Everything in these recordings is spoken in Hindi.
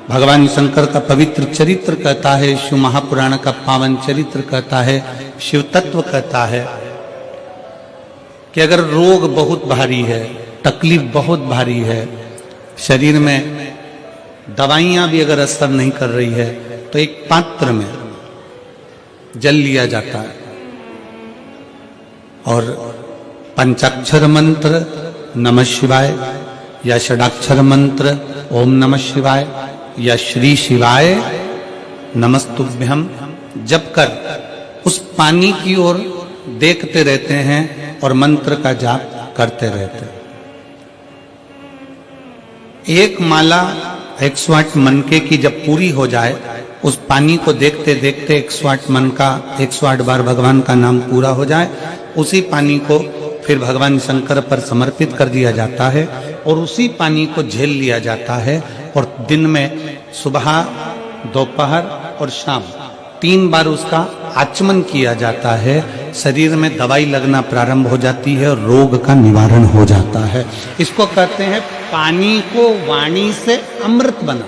भगवान शंकर का पवित्र चरित्र कहता है, शिव महापुराण का पावन चरित्र कहता है, शिव तत्व कहता है कि अगर रोग बहुत भारी है, तकलीफ बहुत भारी है, शरीर में दवाइयां भी अगर असर नहीं कर रही है, तो एक पात्र में जल लिया जाता है और पंचाक्षर मंत्र नमः शिवाय या षडाक्षर मंत्र ओम नमः शिवाय या श्री शिवाय नमस्तुभ्यम जप कर उस पानी की ओर देखते रहते हैं और मंत्र का जाप करते रहते हैं। एक माला 108 मनके की जब पूरी हो जाए, उस पानी को देखते देखते 108 मन का 108 बार भगवान का नाम पूरा हो जाए, उसी पानी को फिर भगवान शंकर पर समर्पित कर दिया जाता है और उसी पानी को झेल लिया जाता है और दिन में सुबह, दोपहर और शाम 3 बार उसका आचमन किया जाता है। शरीर में दवाई लगना प्रारंभ हो जाती है और रोग का निवारण हो जाता है। इसको कहते हैं पानी को वाणी से अमृत बना।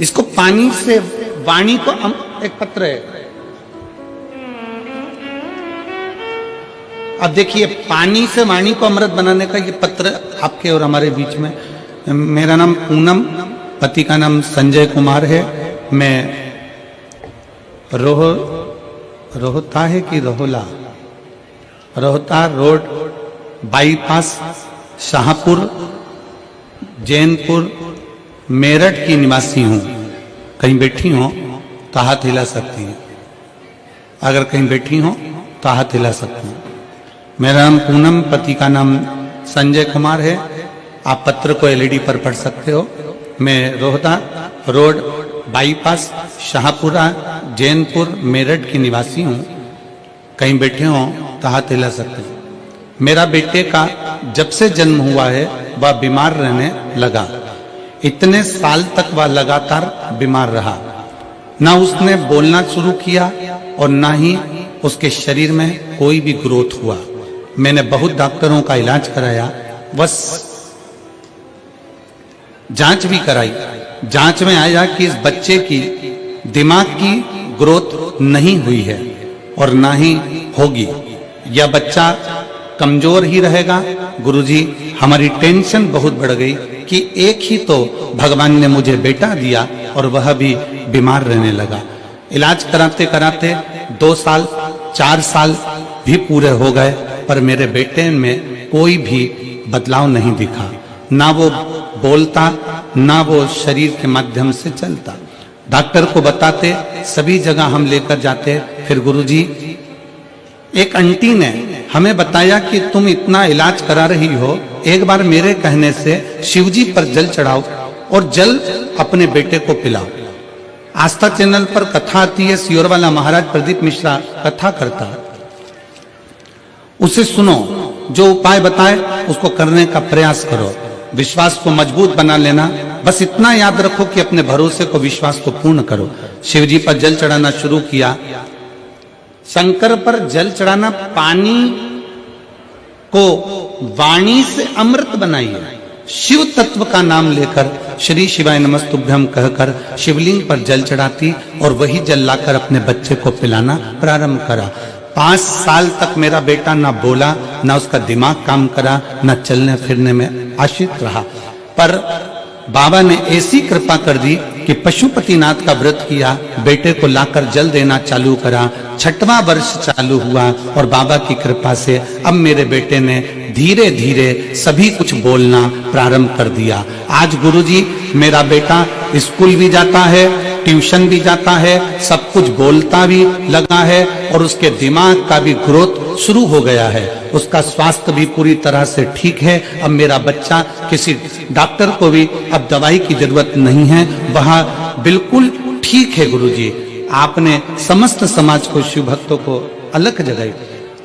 इसको पानी से वाणी को एक पत्र है। अब देखिए, पानी से वाणी को अमृत बनाने का ये पत्र आपके और हमारे बीच में। मेरा नाम पूनम, पति का नाम संजय कुमार है। मैं रोहता है कि रोहता रोड बाईपास शाहपुर जैनपुर मेरठ की निवासी हूँ। कहीं बैठी हो तो हाथ हिला सकती है। अगर कहीं बैठी हो तो हाथ हिला सकती है। मेरा नाम पूनम, पति का नाम संजय कुमार है। आप पत्र को एलईडी पर पढ़ सकते हो। मैं रोहता रोड बाईपास शाहपुरा जैनपुर मेरठ की निवासी हूँ। कहीं बैठे हो तो हाथ हिला सकते हैं। मेरा बेटे का जब से जन्म हुआ है वह बीमार रहने लगा। इतने साल तक वह लगातार बीमार रहा। ना उसने बोलना शुरू किया और ना ही उसके शरीर में कोई भी ग्रोथ हुआ। मैंने बहुत डॉक्टरों का इलाज कराया, बस जांच भी कराई। जांच में आया कि इस बच्चे की दिमाग की ग्रोथ नहीं हुई है और ना ही होगी। यह बच्चा कमजोर ही रहेगा। गुरुजी, हमारी टेंशन बहुत बढ़ गई कि एक ही तो भगवान ने मुझे बेटा दिया और वह भी बीमार रहने लगा। इलाज कराते कराते 2 साल 4 साल भी पूरे हो गए, पर मेरे बेटे में कोई भी बदलाव नहीं दिखा। ना वो बोलता, ना वो शरीर के माध्यम से चलता। डॉक्टर को बताते, सभी जगह हम लेकर जाते। फिर गुरुजी, एक आंटी ने हमें बताया कि तुम इतना इलाज करा रही हो, एक बार मेरे कहने से शिवजी पर जल चढ़ाओ और जल अपने बेटे को पिलाओ। आस्था चैनल पर कथा आती है, सियोर वाला महाराज प्रदीप मिश्रा कथा करता है, उसे सुनो। जो उपाय बताए उसको करने का प्रयास करो। विश्वास को मजबूत बना लेना। बस इतना याद रखो कि अपने भरोसे को, विश्वास को पूर्ण करो। शिवजी पर जल चढ़ाना शुरू किया। शंकर पर जल चढ़ाना, पानी को वाणी से अमृत बनाइए। शिव तत्व का नाम लेकर श्री शिवाय नमस्तुभ्यम कहकर शिवलिंग पर जल चढ़ाती और वही जल लाकर अपने बच्चे को पिलाना प्रारंभ करा। 5 साल तक मेरा बेटा ना बोला, ना उसका दिमाग काम करा, ना चलने फिरने में आश्रित रहा। पर बाबा ने ऐसी कृपा कर दी कि पशुपतिनाथ का व्रत किया, बेटे को लाकर जल देना चालू करा। 6वां वर्ष चालू हुआ और बाबा की कृपा से अब मेरे बेटे ने धीरे धीरे सभी कुछ बोलना प्रारंभ कर दिया। आज गुरुजी, मेरा बेटा स्कूल भी जाता है, ट्यूशन भी जाता है, सब कुछ बोलता भी लगा है और उसके दिमाग का भी ग्रोथ शुरू हो गया है। उसका स्वास्थ्य भी पूरी तरह से ठीक है। अब मेरा बच्चा, किसी डॉक्टर को भी अब दवाई की जरूरत नहीं है, वह बिल्कुल ठीक है। गुरुजी, आपने समस्त समाज को, शिव भक्तों को अलग जगाई।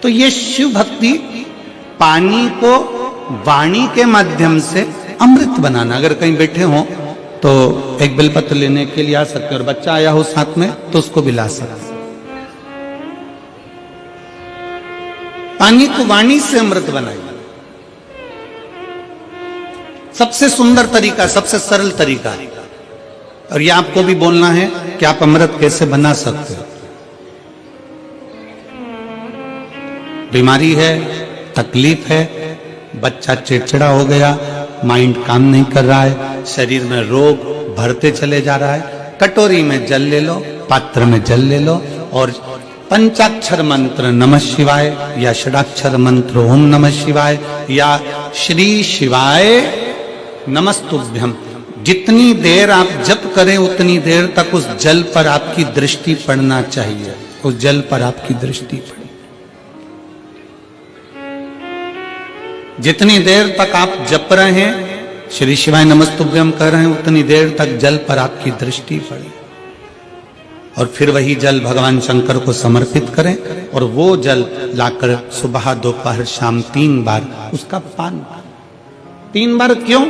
तो ये शिव भक्ति पानी को वाणी के माध्यम से अमृत बनाना। अगर कहीं बैठे हो तो एक बेलपत्र लेने के लिए आ सकते, और बच्चा आया हो साथ में तो उसको भी ला सकते। पानी को वाणी से अमृत बनाइए। सबसे सुंदर तरीका, सबसे सरल तरीका है। और ये आपको भी बोलना है कि आप अमृत कैसे बना सकते हो। बीमारी है, तकलीफ है, बच्चा चिड़चिड़ा हो गया, माइंड काम नहीं कर रहा है, शरीर में रोग भरते चले जा रहा है, कटोरी में जल ले लो, पात्र में जल ले लो और पंचाक्षर मंत्र नमः शिवाय या षडाक्षर मंत्र ओम नमः शिवाय या श्री शिवाय नमस्तुभ्यम, जितनी देर आप जप करें उतनी देर तक उस जल पर आपकी दृष्टि पड़ना चाहिए। उस जल पर आपकी दृष्टि पड़े। जितनी देर तक आप जप रहे हैं, श्री शिवाय नमस्तुभ्यम कर रहे हैं, उतनी देर तक जल पर आपकी दृष्टि पड़े। और फिर वही जल भगवान शंकर को समर्पित करें और वो जल लाकर सुबह दोपहर शाम 3 बार उसका पान। 3 बार क्यों?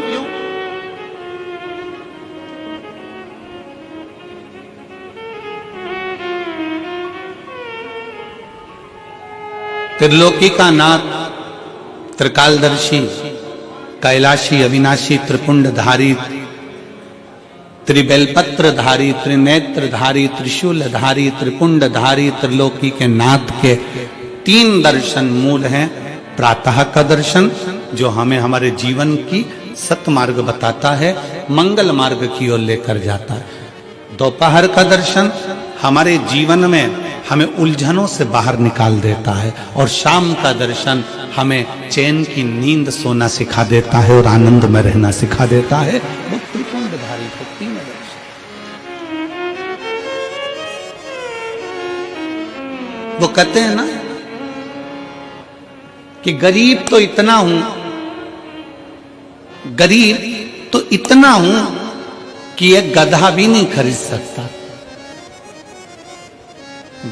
त्रिलोकी का नाथ, त्रिकालदर्शी, कैलाशी, अविनाशी, त्रिपुंडधारी, त्रिबेलपत्रधारी, त्रिनेत्रधारी, त्रिशूलधारी, त्रिपुंडधारी, त्रिलोकी के नाथ के 3 दर्शन मूल हैं। प्रातः का दर्शन जो हमें हमारे जीवन की सतमार्ग बताता है, मंगल मार्ग की ओर लेकर जाता है। दोपहर का दर्शन हमारे जीवन में हमें उलझनों से बाहर निकाल देता है। और शाम का दर्शन हमें चैन की नींद सोना सिखा देता है और आनंद में रहना सिखा देता है। वो त्रिपुंडधारी को 3 दर्शन। वो कहते हैं ना कि गरीब तो इतना हूं, गरीब तो इतना हूं कि एक गधा भी नहीं खरीद सकता।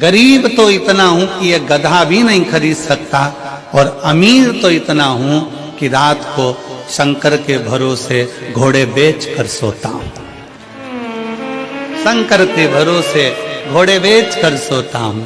गरीब तो इतना हूं कि एक गधा भी नहीं खरीद सकता, और अमीर तो इतना हूं कि रात को शंकर के भरोसे घोड़े बेच कर सोता हूं। शंकर के भरोसे घोड़े बेच कर सोता हूं।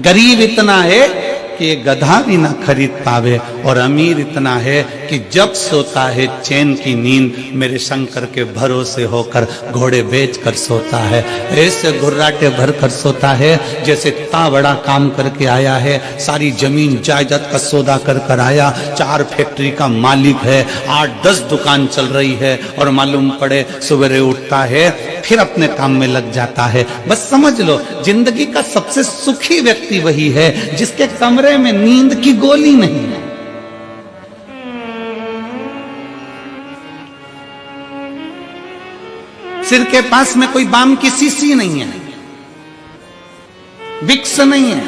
गरीब इतना है कि ये गधा भी ना खरीद पावे, और अमीर इतना है कि जब सोता है चैन की नींद मेरे शंकर के भरोसे होकर घोड़े बेच कर सोता है। ऐसे घुर्राटे भर कर सोता है जैसे इतना बड़ा काम करके आया है, सारी जमीन जायदाद का सौदा कर कर आया, 4 फैक्ट्री का मालिक है, 8-10 दुकान चल रही है, और मालूम पड़े सवेरे उठता है फिर अपने काम में लग जाता है। बस समझ लो जिंदगी का सबसे सुखी व्यक्ति वही है जिसके कमरे में नींद की गोली नहीं है। सिर के पास में कोई बाम की शीशी नहीं है, विक्स नहीं है,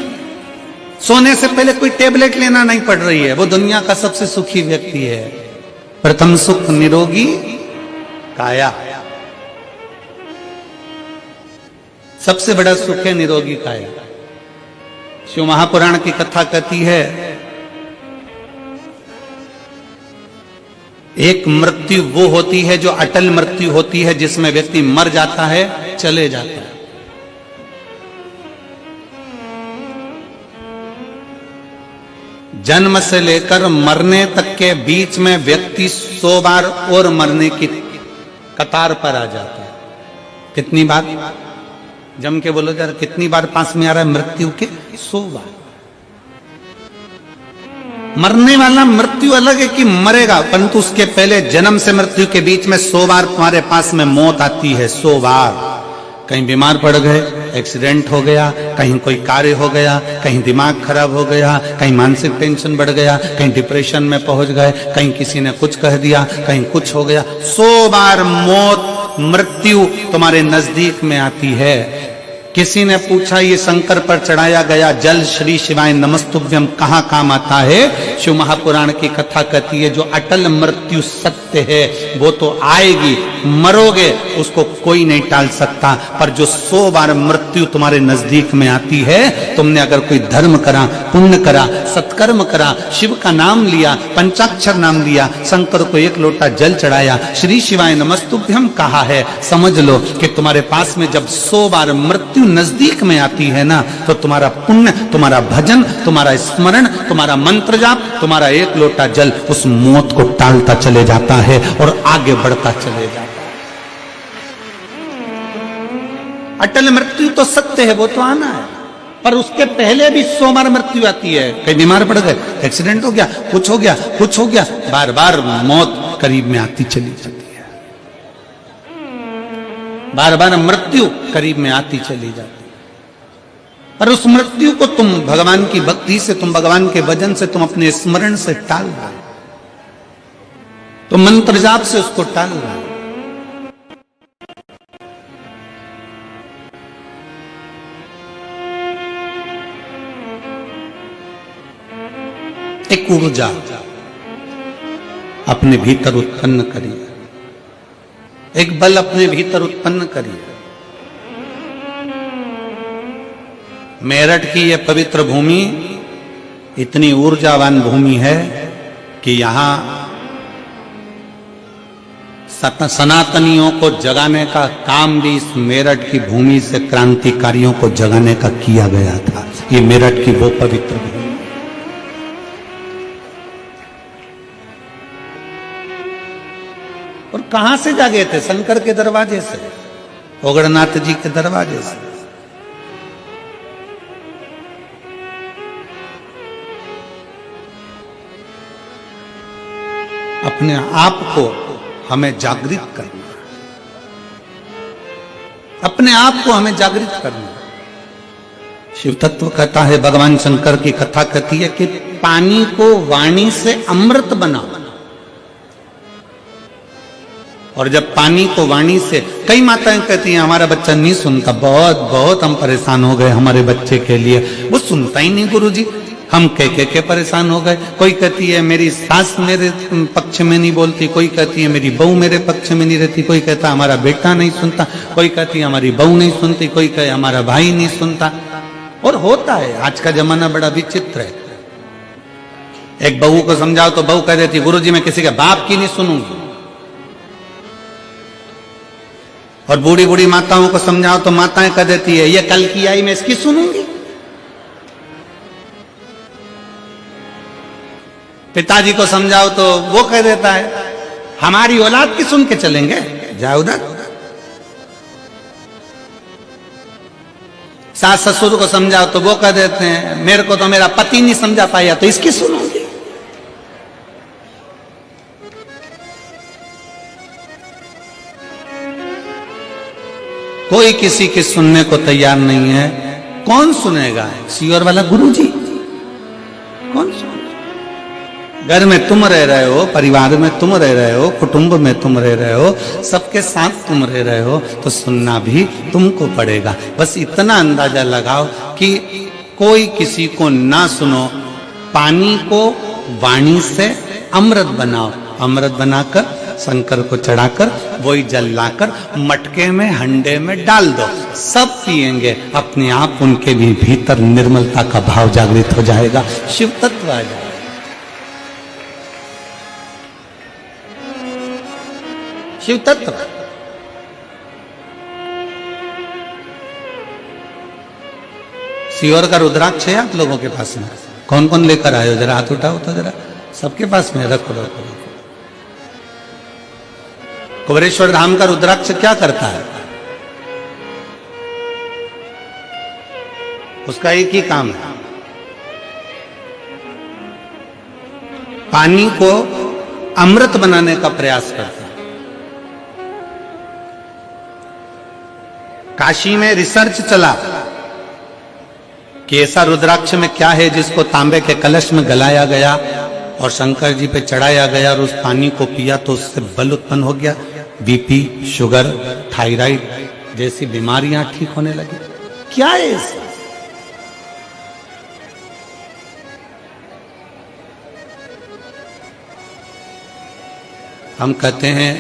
सोने से पहले कोई टेबलेट लेना नहीं पड़ रही है। वो दुनिया का सबसे सुखी व्यक्ति है। प्रथम सुख निरोगी काया, सबसे बड़ा सुख है निरोगी काया। शिव महापुराण की कथा कहती है एक मृत्यु वो होती है जो अटल मृत्यु होती है, जिसमें व्यक्ति मर जाता है, चले जाता है। जन्म से लेकर मरने तक के बीच में व्यक्ति 100 बार और मरने की कतार पर आ जाता है। कितनी बार? जम के बोलो जरा, कितनी बार पास में आ रहा है मृत्यु के? 100 बार। मरने वाला मृत्यु अलग है कि मरेगा, परंतु उसके पहले जन्म से मृत्यु के बीच में 100 बार तुम्हारे पास में मौत आती है। 100 बार। कहीं बीमार पड़ गए, एक्सीडेंट हो गया, कहीं कोई कार्य हो गया, कहीं दिमाग खराब हो गया, कहीं मानसिक टेंशन बढ़ गया, कहीं डिप्रेशन में पहुंच गए, कहीं किसी ने कुछ कह दिया, कहीं कुछ हो गया। 100 बार मौत मृत्यु तुम्हारे नजदीक में आती है। किसी ने पूछा ये शंकर पर चढ़ाया गया जल श्री शिवाय नमस्तुभ्यम कहाँ काम आता है? शिव महापुराण की कथा कहती है जो अटल मृत्यु सत्य है वो तो आएगी, मरोगे उसको कोई नहीं टाल सकता, पर जो 100 बार मृत्यु तुम्हारे नजदीक में आती है, तुमने अगर कोई धर्म करा, पुण्य करा, सत्कर्म करा, शिव का नाम लिया, पंचाक्षर नाम लिया, शंकर को 1 लोटा जल चढ़ाया, श्री शिवाय नमस्तुभ्यम कहा है, समझ लो कि तुम्हारे पास में जब 100 बार मृत्यु नजदीक में आती है ना, तो तुम्हारा पुण्य, तुम्हारा भजन, तुम्हारा स्मरण, तुम्हारा मंत्र जाप, तुम्हारा एक लोटा जल उस मौत को टालता चले जाता है और आगे बढ़ता चले जाता है। अटल मृत्यु तो सत्य है, वो तो आना है, पर उसके पहले भी 100 बार मृत्यु आती है। कहीं बीमार पड़ गए, एक्सीडेंट हो गया, कुछ हो गया, कुछ हो गया, बार बार मौत करीब में आती चली जाती है, बार बार मृत्यु करीब में आती चली जाती है। पर उस मृत्यु को तुम भगवान की भक्ति से, तुम भगवान के भजन से, तुम अपने स्मरण से टाल रहे हो, तो मंत्र जाप से उसको टाल रहे हो। एक ऊर्जा अपने भीतर उत्पन्न करिए, एक बल अपने भीतर उत्पन्न करिए। मेरठ की यह पवित्र भूमि इतनी ऊर्जावान भूमि है कि यहां सनातनियों को जगाने का काम भी इस मेरठ की भूमि से क्रांतिकारियों को जगाने का किया गया था। ये मेरठ की वो पवित्र भूमि। और कहां से जागे थे? शंकर के दरवाजे से, ओगड़नाथ जी के दरवाजे से। अपने आप को हमें जागृत करना, अपने आप को हमें जागृत करना। शिव तत्व कहता है, भगवान शंकर की कथा कहती है कि पानी को वाणी से अमृत बनाओ। और जब पानी को वाणी से, कई माताएं कहती हैं हमारा बच्चा नहीं सुनता, बहुत बहुत हम परेशान हो गए हमारे बच्चे के लिए, वो सुनता ही नहीं गुरुजी, हम कह के परेशान हो गए। कोई कहती है मेरी सास मेरे पक्ष में नहीं बोलती, कोई कहती है मेरी बहू मेरे पक्ष में नहीं रहती, कोई कहता हमारा बेटा नहीं सुनता, कोई कहती है हमारी बहू नहीं सुनती, कोई कहे हमारा भाई नहीं सुनता। और होता है, आज का जमाना बड़ा विचित्र है। एक बहू को समझाओ तो बहू कह देती गुरुजी मैं किसी के बाप की नहीं सुनूंगी। और बूढ़ी बूढ़ी माताओं को समझाओ तो माताएं कह देती है ये कल की आई मैं इसकी सुनूंगी। पिताजी को समझाओ तो वो कह देता है हमारी औलाद की सुन के चलेंगे, जाओ उधर। सास ससुर को समझाओ तो वो कह देते हैं मेरे को तो मेरा पति नहीं समझा पाया तो इसकी सुनूंगी। कोई किसी की सुनने को तैयार नहीं है। कौन सुनेगा? सीवर वाला गुरुजी कौन सुनेगा? घर में तुम रह रहे हो, परिवार में तुम रह रहे हो, कुटुंब में तुम रह रहे हो, सबके साथ तुम रह रहे हो, तो सुनना भी तुमको पड़ेगा। बस इतना अंदाजा लगाओ कि कोई किसी को ना सुनो। पानी को वाणी से अमृत बनाओ, अमृत बनाकर शंकर को चढ़ाकर वही जल लाकर मटके में हंडे में डाल दो, सब पिएंगे। अपने आप उनके भी भीतर निर्मलता का भाव जागृत हो जाएगा, शिव तत्व आ जाएगा। शिव तत्व सीवर का रुद्राक्ष है आप लोगों के पास में? कौन कौन लेकर आए हो? जरा हाथ उठाओ तो जरा, सबके पास में रखो रखो। कुबेरेश्वर धाम का रुद्राक्ष क्या करता है? उसका एक ही काम है, पानी को अमृत बनाने का प्रयास करता है। काशी में रिसर्च चला कि ऐसा रुद्राक्ष में क्या है जिसको तांबे के कलश में गलाया गया और शंकर जी पे चढ़ाया गया और उस पानी को पिया तो उससे बल उत्पन्न हो गया, बीपी, शुगर, थायराइड जैसी बीमारियां ठीक होने लगी। क्या है इसका? हम कहते हैं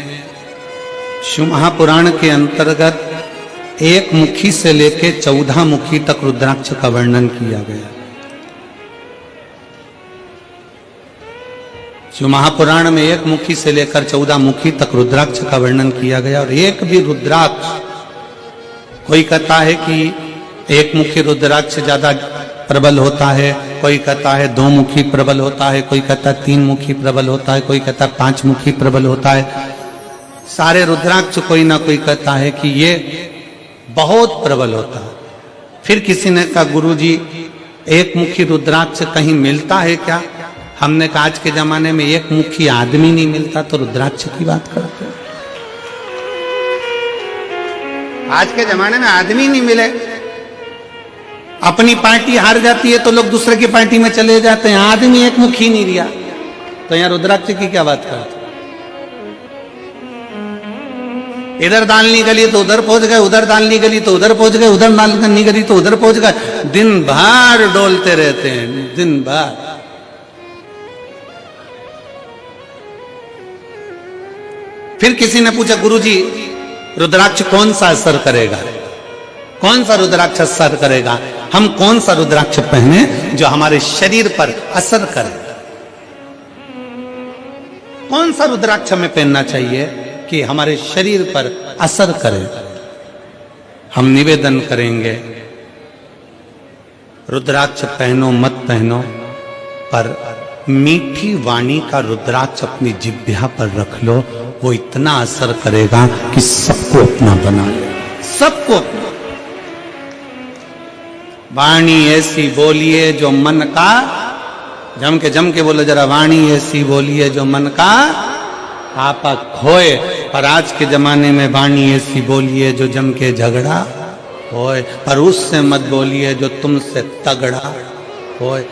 शिव महापुराण के अंतर्गत एक मुखी से लेकर 14 मुखी तक रुद्राक्ष का वर्णन किया गया। शिव महापुराण में एक मुखी से लेकर 14 मुखी तक रुद्राक्ष का वर्णन किया गया और एक भी रुद्राक्ष, कोई कहता है कि एक मुखी रुद्राक्ष ज्यादा प्रबल होता है, कोई कहता है 2 मुखी प्रबल होता है, कोई कहता है 3 मुखी प्रबल होता है, कोई कहता है 5 मुखी प्रबल होता है। सारे रुद्राक्ष कोई ना कोई कहता है कि ये बहुत प्रबल होता है। फिर किसी ने कहा गुरुजी एक मुखी रुद्राक्ष कहीं मिलता है क्या? हमने कहा आज के जमाने में एक मुखी आदमी नहीं मिलता तो रुद्राक्ष की बात करते हैं। आज के जमाने में आदमी नहीं मिले, अपनी पार्टी हार जाती है तो लोग दूसरे की पार्टी में चले जाते हैं, आदमी एक मुखी नहीं रिया, तो यहां रुद्राक्ष की क्या बात करते? इधर दालनी गली तो उधर पहुंच गए, उधर दालनी गली तो उधर पहुंच गए, उधर दालनी गली तो उधर पहुंच गए, दिन भर डोलते रहते हैं, दिन भर। फिर किसी ने पूछा गुरुजी रुद्राक्ष कौन सा असर करेगा, कौन सा रुद्राक्ष असर करेगा? हम कौन सा रुद्राक्ष पहने जो हमारे शरीर पर असर करे? कौन सा रुद्राक्ष हमें पहनना चाहिए कि हमारे शरीर पर असर करे? हम निवेदन करेंगे रुद्राक्ष पहनो मत पहनो, पर मीठी वाणी का रुद्राक्ष अपनी जिह्वा पर रख लो, वो इतना असर करेगा कि सबको अपना बना ले, सबको अपना। वाणी ऐसी बोलिए जो मन का, जम के बोलो जरा, वाणी ऐसी बोलिए जो मन का आपा खोए। पर आज के जमाने में वाणी ऐसी बोलिए जो जम के झगड़ा होए, पर उससे मत बोलिए जो तुमसे तगड़ा होए।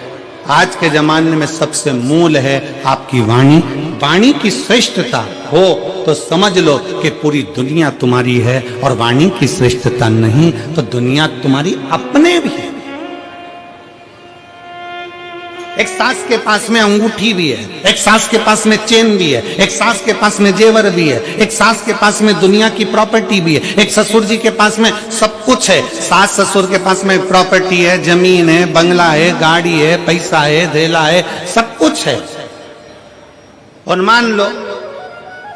आज के जमाने में सबसे मूल है आपकी वाणी। वाणी की श्रेष्ठता हो तो समझ लो कि पूरी दुनिया तुम्हारी है, और वाणी की श्रेष्ठता नहीं तो दुनिया तुम्हारी अपने भी है। एक सास के पास में अंगूठी भी है, एक सास के पास में चेन भी है, एक सास के पास में जेवर भी है, एक सास के पास में दुनिया की प्रॉपर्टी भी है, एक ससुर जी के पास में सब कुछ है। सास ससुर के पास में प्रॉपर्टी है, जमीन है, बंगला है, गाड़ी है, पैसा है, धेला है, सब कुछ है। और मान लो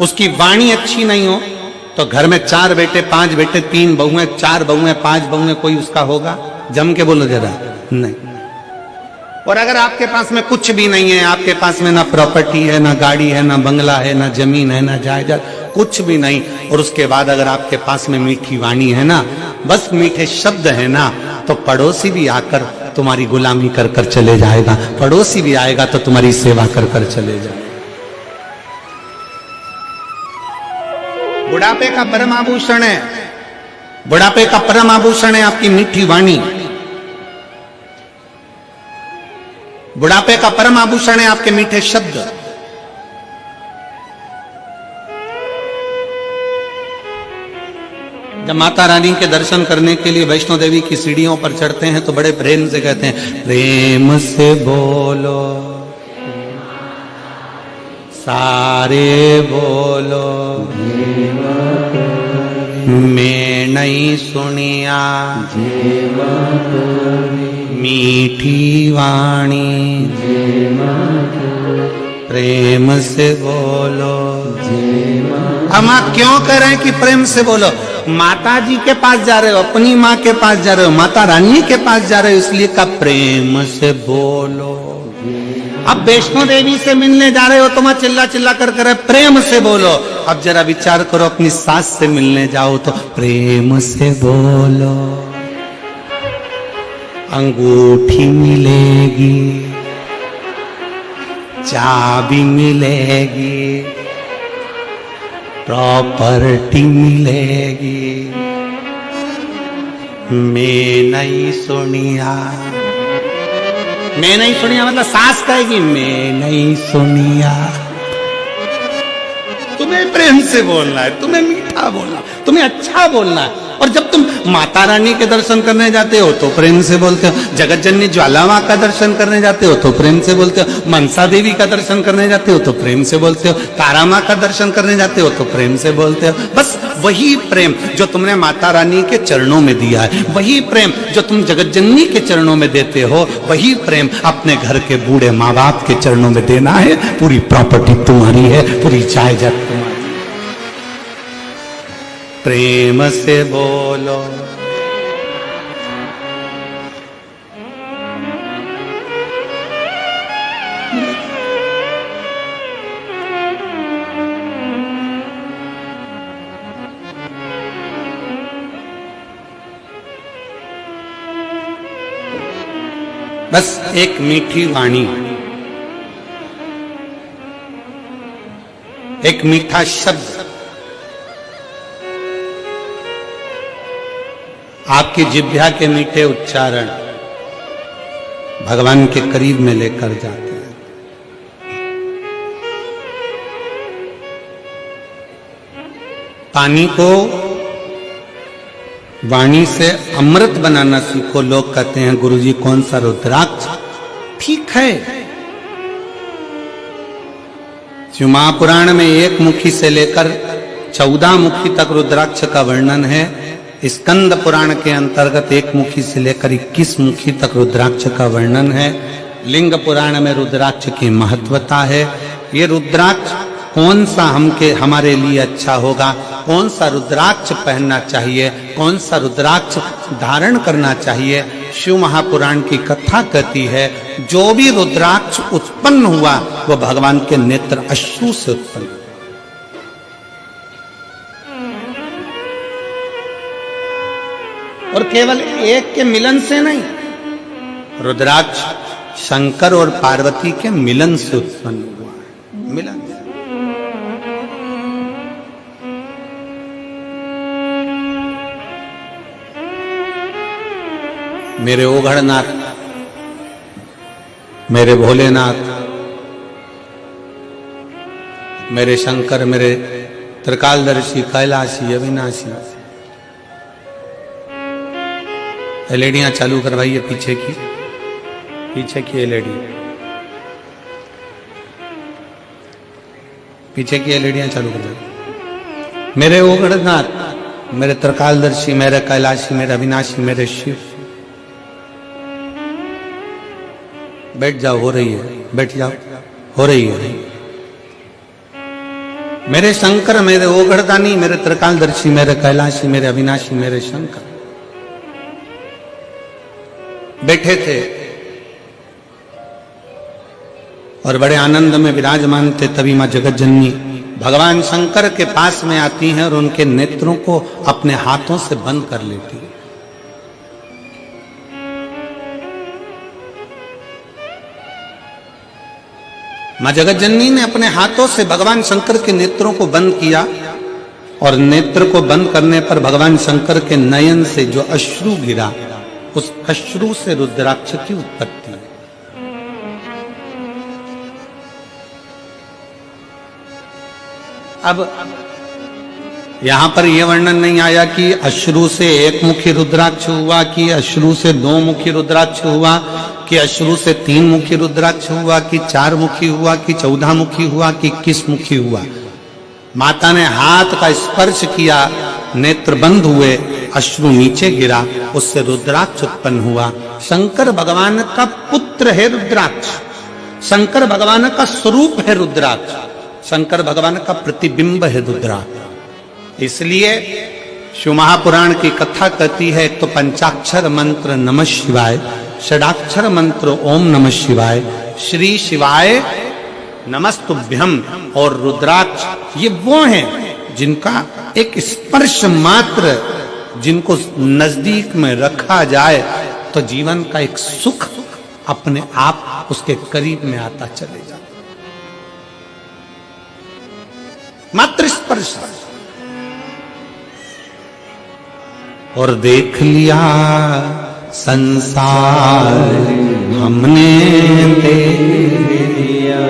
उसकी वाणी अच्छी नहीं हो तो घर में 4 बेटे 5 बेटे 3 बहुएं 4 बहुएं 5 बहुएं, कोई उसका होगा? जम के बोलो जरा, नहीं। और अगर आपके पास में कुछ भी नहीं है, आपके पास में ना प्रॉपर्टी है, ना गाड़ी है, ना बंगला है, ना जमीन है, ना जायदाद, कुछ भी नहीं, और उसके बाद अगर आपके पास में मीठी वाणी है ना, बस मीठे शब्द है ना, तो पड़ोसी भी आकर तुम्हारी गुलामी कर कर चले जाएगा, पड़ोसी भी आएगा तो तुम्हारी सेवा कर कर चले जाएगा। बुढ़ापे का परम आभूषण है, बुढ़ापे का परम आभूषण है आपकी मीठी वाणी। बुढ़ापे का परम आभूषण है आपके मीठे शब्द। जब माता रानी के दर्शन करने के लिए वैष्णो देवी की सीढ़ियों पर चढ़ते हैं तो बड़े प्रेम से कहते हैं, प्रेम से बोलो सारे बोलो, मैं नहीं सुनिया मीठी वाणी, प्रेम से बोलो। हम क्यों करें कि प्रेम से बोलो? माता जी के पास जा रहे हो, अपनी माँ के पास जा रहे हो, माता रानी के पास जा रहे हो, इसलिए का प्रेम से बोलो। अब वैष्णो देवी से मिलने जा रहे हो तो मैं चिल्ला चिल्ला कर कर प्रेम से बोलो। अब जरा विचार करो, अपनी सास से मिलने जाओ तो प्रेम से बोलो। अंगूठी मिलेगी, चाबी मिलेगी, प्रॉपर्टी मिलेगी, मैं नहीं सुनिया। मैं नहीं सुनिया मतलब सास कहेगी मैं नहीं सुनिया। तुम्हें प्रेम से बोलना है, तुम्हें मीठा बोलना, तुम्हें अच्छा बोलना है। और जब तुम माता रानी के दर्शन करने जाते हो तो प्रेम से बोलते हो, जगत जननी ज्वाला माँ का दर्शन करने जाते हो तो प्रेम से बोलते हो, मनसा देवी का दर्शन करने जाते हो तो प्रेम से बोलते हो, तारा माँ का दर्शन करने जाते हो तो प्रेम से बोलते हो। बस वही प्रेम जो तुमने माता रानी के चरणों में दिया है, वही प्रेम जो तुम जगत जननी के चरणों में देते हो, वही प्रेम अपने घर के बूढ़े माँ बाप के चरणों में देना है। पूरी प्रॉपर्टी तुम्हारी है, पूरी जायदाद तुम्हारी। प्रेम से बोलो बस एक मीठी वाणी, एक मीठा शब्द आपकी जिह्वा के मीठे उच्चारण भगवान के करीब में लेकर जाते हैं। पानी को वाणी से अमृत बनाना सीखो। लोग कहते हैं गुरुजी कौन सा रुद्राक्ष, ठीक है। शिव महापुराण में 1 मुखी से लेकर 14 मुखी तक रुद्राक्ष का वर्णन है। स्कंद पुराण के अंतर्गत 1 मुखी से लेकर 21 मुखी तक रुद्राक्ष का वर्णन है। लिंग पुराण में रुद्राक्ष की महत्वता है। ये रुद्राक्ष कौन सा हमारे लिए अच्छा होगा, कौन सा रुद्राक्ष पहनना चाहिए, कौन सा रुद्राक्ष धारण करना चाहिए, शिव महापुराण की कथा कहती है जो भी रुद्राक्ष उत्पन्न हुआ वह भगवान के नेत्र अश्रु से उत्पन्न। और केवल एक के मिलन से नहीं, रुद्राक्ष शंकर और पार्वती के मिलन से उत्पन्न हुआ है। मिलन मेरे ओघड़नाथ, मेरे भोलेनाथ, मेरे शंकर, मेरे त्रिकालदर्शी, कैलाशी, अविनाशी। एलईडियां चालू करवाइए पीछे की एलईडी, पीछे की एलईडियां चालू करवाइए। मेरे ओघड़नाथ, मेरे त्रिकालदर्शी, मेरे कैलाशी, मेरे अविनाशी, मेरे शिव। बैठ जाओ, हो रही है, बैठ जाओ, हो रही है। मेरे शंकर, मेरे ओघड़दानी, मेरे त्रिकालदर्शी, मेरे कैलाशी, मेरे अविनाशी, मेरे शंकर बैठे थे और बड़े आनंद में विराजमान थे। तभी मां जगत जननी भगवान शंकर के पास में आती हैं और उनके नेत्रों को अपने हाथों से बंद कर लेती है। मां जगत जननी ने अपने हाथों से भगवान शंकर के नेत्रों को बंद किया और नेत्र को बंद करने पर भगवान शंकर के नयन से जो अश्रु गिरा, उस अश्रु से रुद्राक्ष की उत्पत्ति। अब यहां पर यह वर्णन नहीं आया कि अश्रु से 1 मुखी रुद्राक्ष हुआ, कि अश्रु से 2 मुखी रुद्राक्ष हुआ, कि अश्रु से 3 मुखी रुद्राक्ष हुआ, कि 4 मुखी हुआ, कि 14 मुखी हुआ, कि 21 मुखी हुआ। माता ने हाथ का स्पर्श किया, नेत्र बंद हुए, अश्रु नीचे गिरा, उससे रुद्राक्ष उत्पन्न हुआ। शंकर भगवान का पुत्र है रुद्राक्ष, शंकर भगवान का स्वरूप है रुद्राक्ष, शंकर भगवान का प्रतिबिंब है रुद्राक्ष। इसलिए शिव महापुराण की कथा कहती है, एक तो पंचाक्षर मंत्र नमः शिवाय, षडाक्षर मंत्र ओम नमः शिवाय, श्री शिवाय नमस्तुभ्यम और रुद्राक्ष, ये वो हैं जिनका एक स्पर्श मात्र, जिनको नजदीक में रखा जाए तो जीवन का एक सुख अपने आप उसके करीब में आता चले जाता। मात्र स्पर्श। और देख लिया संसार हमने देख लिया,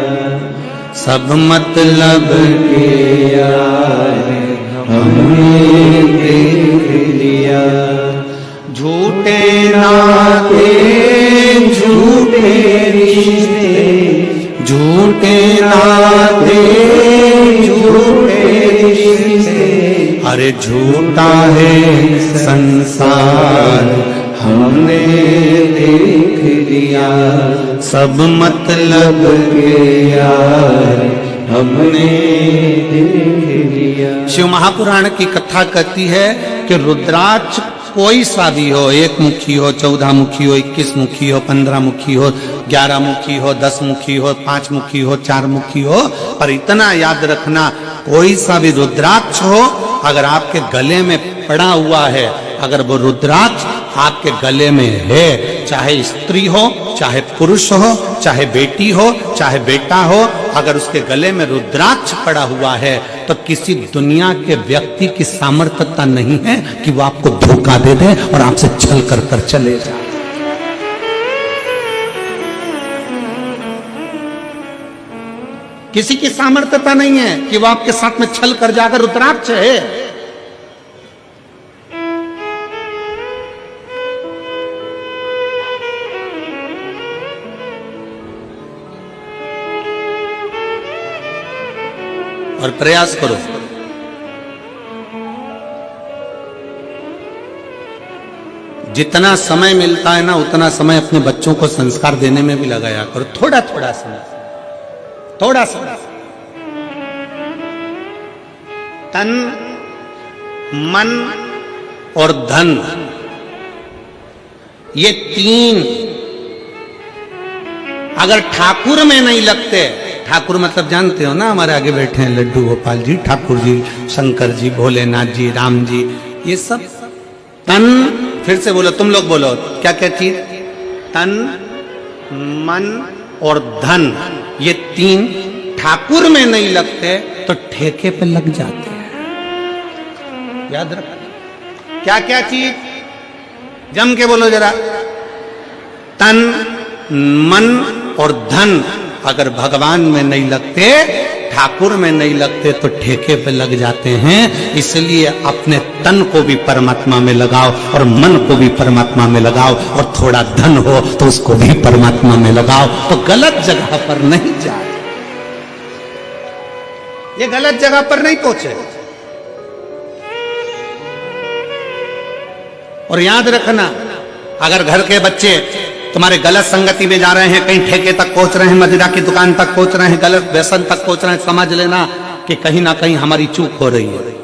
सब मतलब के यार हमने देख लिया। झूठे नाते झूठे रिश्ते, झूठे नाते झूठे रिश्ते, अरे झूठा है संसार हमने देख लिया, सब मतलब के यार हमने देख लिया। शिव महापुराण की कथा कहती है कि रुद्राक्ष कोई सा भी हो, 1 मुखी हो, 14 मुखी हो, 21 मुखी हो, 15 मुखी हो, 11 मुखी हो, 10 मुखी हो, 5 मुखी हो, 4 मुखी हो, पर इतना याद रखना, कोई सा भी रुद्राक्ष हो, अगर आपके गले में पड़ा हुआ है, अगर वो रुद्राक्ष आपके गले में है, चाहे स्त्री हो चाहे पुरुष हो, चाहे बेटी हो, चाहे बेटा हो, अगर उसके गले में रुद्राक्ष पड़ा हुआ है तो किसी दुनिया के व्यक्ति की सामर्थ्यता नहीं है कि वो आपको धोखा दे दे और आपसे छल कर चले जाए। किसी की सामर्थ्यता नहीं है कि वो आपके साथ में छल कर जाकर, रुद्राक्ष है। और प्रयास करो, जितना समय मिलता है ना उतना समय अपने बच्चों को संस्कार देने में भी लगाया करो। थोड़ा थोड़ा समय, थोड़ा सा। तन, मन और धन, ये तीन अगर ठाकुर में नहीं लगते, ठाकुर मतलब जानते हो ना, हमारे आगे बैठे हैं लड्डू गोपाल जी, ठाकुर जी, शंकर जी, भोलेनाथ जी, राम जी, ये सब तन, फिर से बोलो, तुम लोग बोलो, क्या क्या चीज? तन, मन और धन, ये तीन ठाकुर में नहीं लगते तो ठेके पे लग जाते हैं। याद रखो, क्या क्या चीज? जम के बोलो जरा। तन, मन और धन अगर भगवान में नहीं लगते, ठाकुर में नहीं लगते तो ठेके पे लग जाते हैं। इसलिए अपने तन को भी परमात्मा में लगाओ और मन को भी परमात्मा में लगाओ, और थोड़ा धन हो तो उसको भी परमात्मा में लगाओ, तो गलत जगह पर नहीं जाए, ये गलत जगह पर नहीं पहुंचे। और याद रखना, अगर घर के बच्चे तुम्हारे गलत संगति में जा रहे हैं, कहीं ठेके तक पहुंच रहे हैं, मदिरा की दुकान तक पहुंच रहे हैं, गलत व्यसन तक पहुंच रहे हैं, समझ लेना कि कहीं ना कहीं हमारी चूक हो रही है।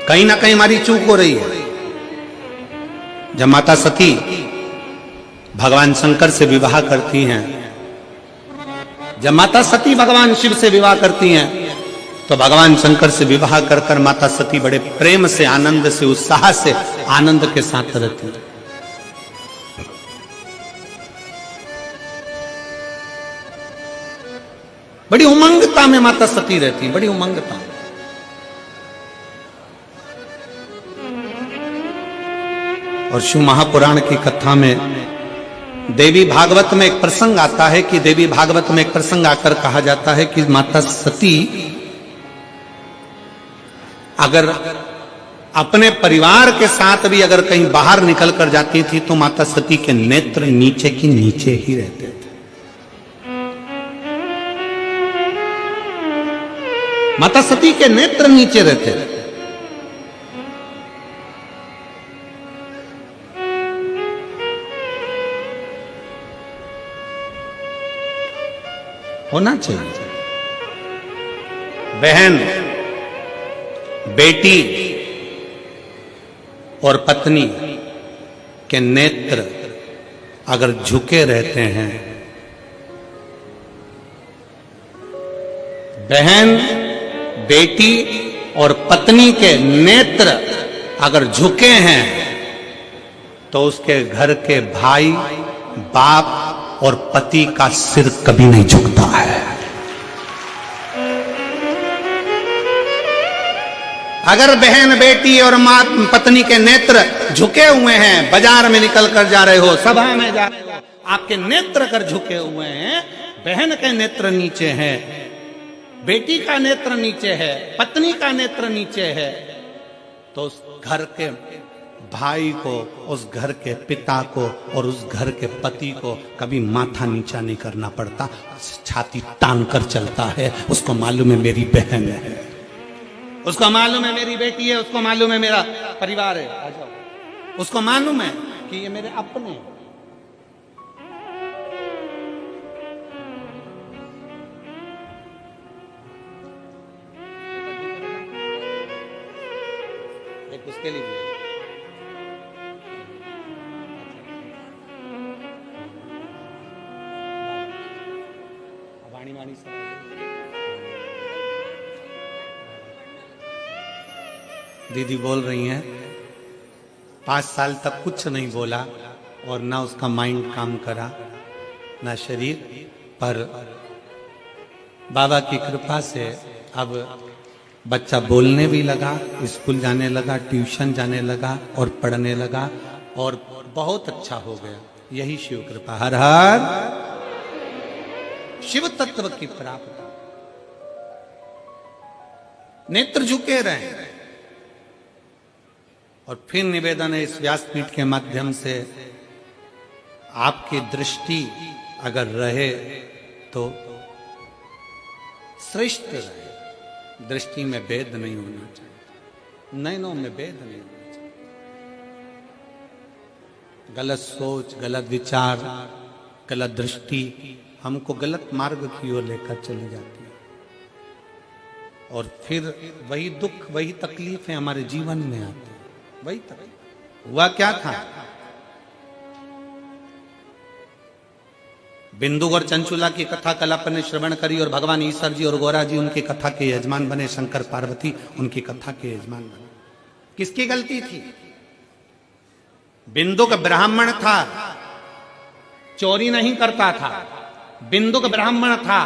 कहीं ना कहीं हमारी चूक हो रही है। जब माता सती भगवान शंकर से विवाह करती हैं, जब माता सती भगवान शिव से विवाह करती हैं, तो भगवान शंकर से विवाह कर कर माता सती बड़े प्रेम से, आनंद से, उत्साह से, आनंद के साथ रहती हैं। बड़ी उमंगता में माता सती रहती, बड़ी उमंगता। और शिव महापुराण की कथा में देवी भागवत में एक प्रसंग आता है कि देवी भागवत में एक प्रसंग आकर कहा जाता है कि माता सती अगर अपने परिवार के साथ भी अगर कहीं बाहर निकल कर जाती थी तो माता सती के नेत्र नीचे की नीचे ही रहते थे। माता सती के नेत्र नीचे रहते थे। होना चाहिए। बहन, बेटी और पत्नी के नेत्र अगर झुके रहते हैं, बहन, बेटी और पत्नी के नेत्र अगर झुके हैं तो उसके घर के भाई, बाप और पति का सिर कभी नहीं झुकता है। अगर बहन, बेटी और मां, पत्नी के नेत्र झुके हुए हैं, बाजार में निकल कर जा रहे हो, सभा में जा रहे हो, आपके नेत्र अगर झुके हुए हैं, बहन के नेत्र नीचे है, बेटी का नेत्र नीचे है, पत्नी का नेत्र नीचे है, तो उस घर के भाई को, उस घर के पिता को और उस घर के पति को कभी माथा नीचा नहीं करना पड़ता, छाती तान कर चलता है। उसको मालूम है मेरी बहन है, उसको मालूम है मेरी बेटी है, उसको मालूम है मेरा परिवार है, आ जाओ, उसको मालूम है कि ये मेरे अपने हैं। एक उसके लिए दीदी बोल रही हैं 5 साल तक कुछ नहीं बोला और ना उसका माइंड काम करा ना शरीर, पर बाबा की कृपा से अब बच्चा बोलने भी लगा, स्कूल जाने लगा, ट्यूशन जाने लगा और पढ़ने लगा और बहुत अच्छा हो गया। यही शिव कृपा। हर हर शिव तत्व की प्राप्ति। नेत्र झुके रहे और फिर निवेदन है इस व्यासपीठ के माध्यम से, आपकी दृष्टि अगर रहे तो श्रेष्ठ रहे। दृष्टि में भेद नहीं होना चाहिए, नयनों में भेद नहीं होना चाहिए। गलत सोच, गलत विचार, गलत दृष्टि हमको गलत मार्ग की ओर लेकर चली जाती है और फिर वही दुख, वही तकलीफें हमारे जीवन में आती है। वही तकलीफ। हुआ क्या था, बिंदु और चंचुला की कथा कल अपन ने श्रवण करी और भगवान ईश्वर जी और गौरा जी उनकी कथा के यजमान बने, शंकर पार्वती उनकी कथा के यजमान बने। किसकी गलती थी? बिंदु का ब्राह्मण था, चोरी नहीं करता था। बिंदु का ब्राह्मण था,